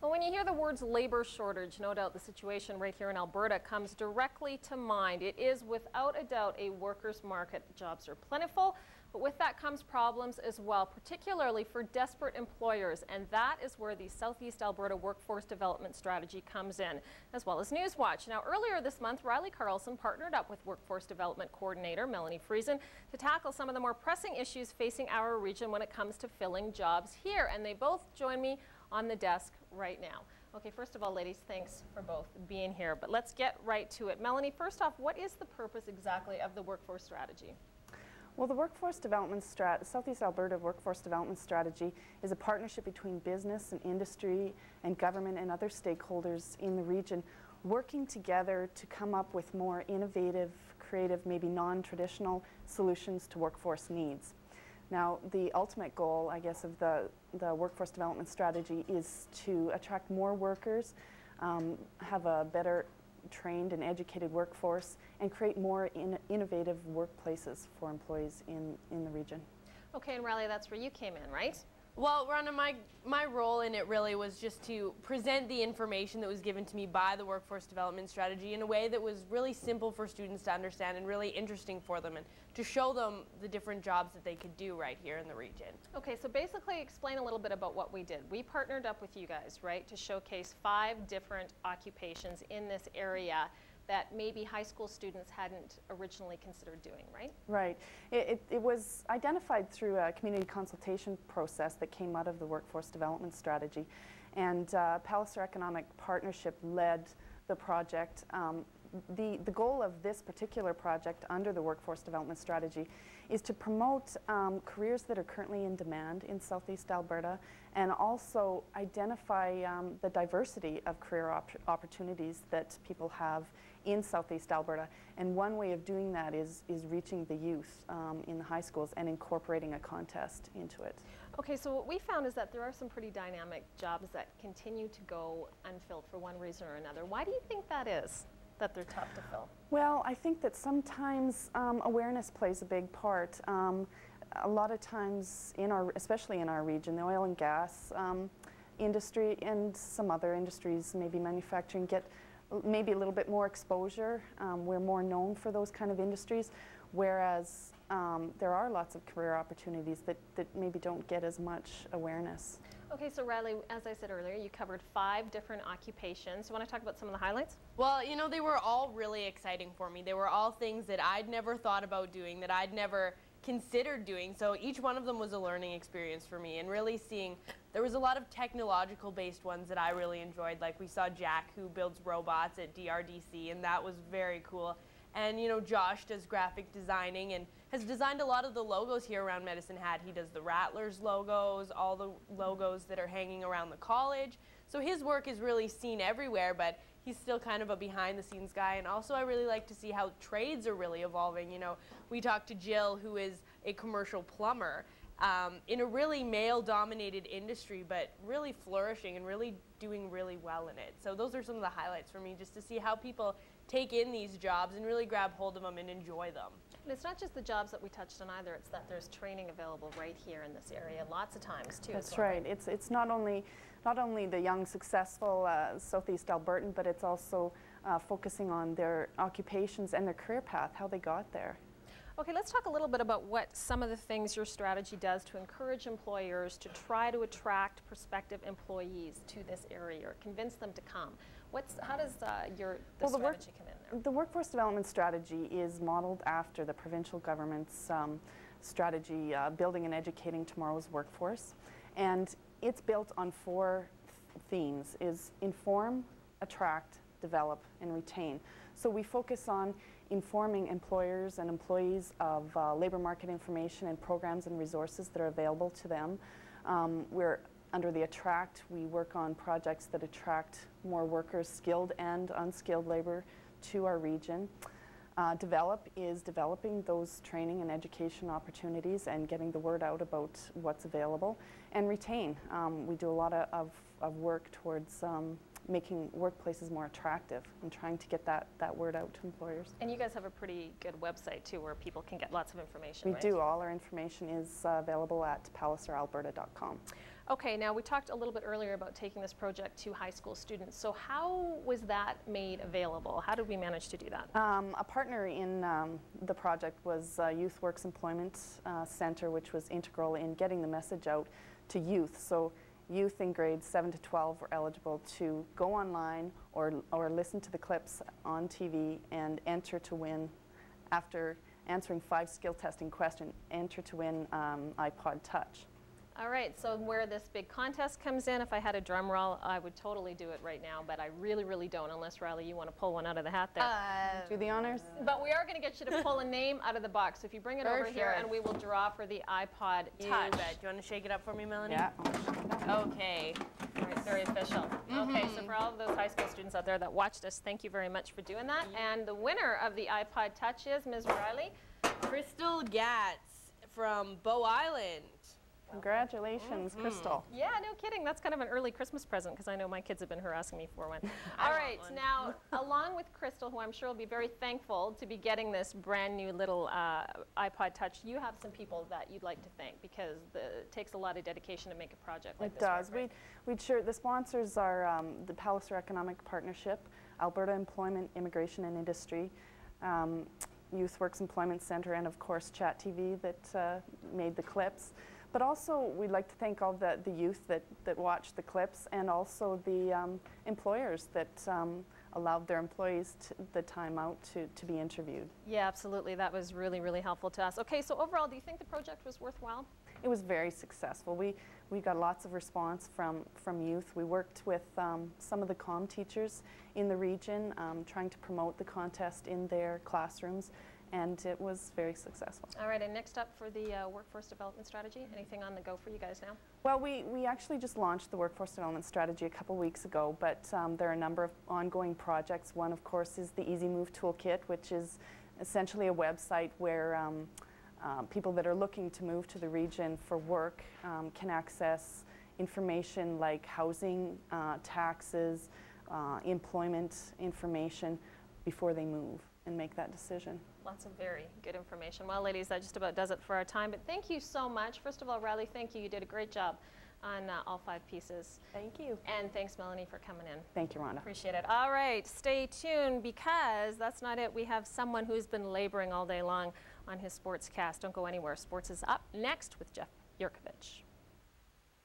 Well, when you hear the words labor shortage, no doubt the situation right here in Alberta comes directly to mind. It is without a doubt a workers' market. Jobs are plentiful, but with that comes problems as well, particularly for desperate employers. And that is where the Southeast Alberta Workforce Development Strategy comes in, as well as Newswatch. Now, earlier this month, Riley Carlson partnered up with Workforce Development Coordinator Melanie Friesen to tackle some of the more pressing issues facing our region when it comes to filling jobs here. And they both join me on the desk right now. Okay, first of all, ladies, thanks for both being here, but let's get right to it. Melanie, first off, what is the purpose exactly of the workforce strategy? Well, the Southeast Alberta Workforce Development Strategy is a partnership between business and industry and government and other stakeholders in the region working together to come up with more innovative, creative, maybe non-traditional solutions to workforce needs. Now, the ultimate goal, I guess, of the workforce development strategy is to attract more workers, have a better trained and educated workforce, and create more innovative workplaces for employees in the region. Okay, and Riley, that's where you came in, right? Well, Rhonda, my role in it really was just to present the information that was given to me by the Workforce Development Strategy in a way that was really simple for students to understand and really interesting for them, and to show them the different jobs that they could do right here in the region. Okay, so basically explain a little bit about what we did. We partnered up with you guys, right, to showcase 5 different occupations in this area that maybe high school students hadn't originally considered doing, right? Right. It was identified through a community consultation process that came out of the Workforce Development Strategy. And Palliser Economic Partnership led the project. The goal of this particular project under the Workforce Development Strategy is to promote careers that are currently in demand in Southeast Alberta, and also identify the diversity of career opportunities that people have in Southeast Alberta. And one way of doing that is reaching the youth in the high schools and incorporating a contest into it. Okay, so what we found is that there are some pretty dynamic jobs that continue to go unfilled for one reason or another. Why do you think that is, that they're tough to fill? Well, I think that sometimes awareness plays a big part. A lot of times, especially in our region, the oil and gas industry and some other industries, maybe manufacturing, get maybe a little bit more exposure. We're more known for those kind of industries, whereas there are lots of career opportunities that maybe don't get as much awareness. Okay, so Riley, as I said earlier, you covered 5 different occupations. You want to talk about some of the highlights? Well, you know, they were all really exciting for me. They were all things that I'd never thought about doing, that I'd never considered doing. So each one of them was a learning experience for me, and really seeing, there was a lot of technological based ones that I really enjoyed. Like we saw Jack, who builds robots at DRDC, and that was very cool. And, you know, Josh does graphic designing and has designed a lot of the logos here around Medicine Hat. He does the Rattlers logos, all the logos that are hanging around the college. So his work is really seen everywhere, but he's still kind of a behind-the-scenes guy. And also I really like to see how trades are really evolving. You know, we talked to Jill, who is a commercial plumber, in a really male-dominated industry, but really flourishing and really doing really well in it. So those are some of the highlights for me, just to see how people take in these jobs and really grab hold of them and enjoy them. And it's not just the jobs that we touched on either, it's that there's training available right here in this area lots of times too. That's right. It's not only the young, successful Southeast Albertan, but it's also focusing on their occupations and their career path, how they got there. Okay, let's talk a little bit about what some of the things your strategy does to encourage employers to try to attract prospective employees to this area or convince them to come. How does the strategy come in there? The Workforce Development Strategy is modeled after the provincial government's strategy, Building and Educating Tomorrow's Workforce. And it's built on 4 themes, is inform, attract, develop, and retain. So we focus on informing employers and employees of labor market information and programs and resources that are available to them. We're under the Attract, we work on projects that attract more workers, skilled and unskilled labor, to our region. Develop is developing those training and education opportunities and getting the word out about what's available. And retain, we do a lot of work towards making workplaces more attractive and trying to get that word out to employers. And you guys have a pretty good website too where people can get lots of information, We do. All our information is available at palliseralberta.com. Okay, now we talked a little bit earlier about taking this project to high school students. So how was that made available? How did we manage to do that? A partner in the project was Youth Works Employment Center, which was integral in getting the message out to youth. So youth in grades 7 to 12 were eligible to go online or listen to the clips on TV and enter to win, after answering 5 skill testing questions, enter to win iPod Touch. All right, so where this big contest comes in, if I had a drum roll, I would totally do it right now, but I really, really don't, unless, Riley, you want to pull one out of the hat there. Do the honors. But we are going to get you to pull a name out of the box. So if you bring it over here, and we will draw for the iPod Touch. Do you want to shake it up for me, Melanie? Yeah. Okay. All right, very official. Okay, so for all of those high school students out there that watched us, thank you very much for doing that. And the winner of the iPod Touch is Ms. Riley. Crystal Gatz from Bow Island. Congratulations, Crystal. Yeah, no kidding. That's kind of an early Christmas present, because I know my kids have been harassing me for one. All right, now, along with Crystal, who I'm sure will be very thankful to be getting this brand new little iPod Touch, you have some people that you'd like to thank, because it takes a lot of dedication to make a project like this. It does. Work, right? The sponsors are the Palliser Economic Partnership, Alberta Employment, Immigration and Industry, Youth Works Employment Center, and of course Chat TV that made the clips. But also, we'd like to thank all the youth that watched the clips, and also the employers that allowed their employees the time out to be interviewed. Yeah, absolutely. That was really, really helpful to us. Okay, so overall, do you think the project was worthwhile? It was very successful. We got lots of response from youth. We worked with some of the comm teachers in the region, trying to promote the contest in their classrooms, and it was very successful. All right, and next up for the workforce development strategy, anything on the go for you guys now? Well, we actually just launched the workforce development strategy a couple weeks ago, but there are a number of ongoing projects. One, of course, is the Easy Move Toolkit, which is essentially a website where people that are looking to move to the region for work can access information like housing, taxes, employment information before they move and make that decision. Lots of very good information. Well, ladies, that just about does it for our time, but thank you so much. First of all, Riley, thank you. You did a great job on all 5 pieces. Thank you. And thanks, Melanie, for coming in. Thank you, Rhonda. Appreciate it. All right, stay tuned, because that's not it. We have someone who's been laboring all day long on his sports cast. Don't go anywhere. Sports is up next with Jeff Yurkovich.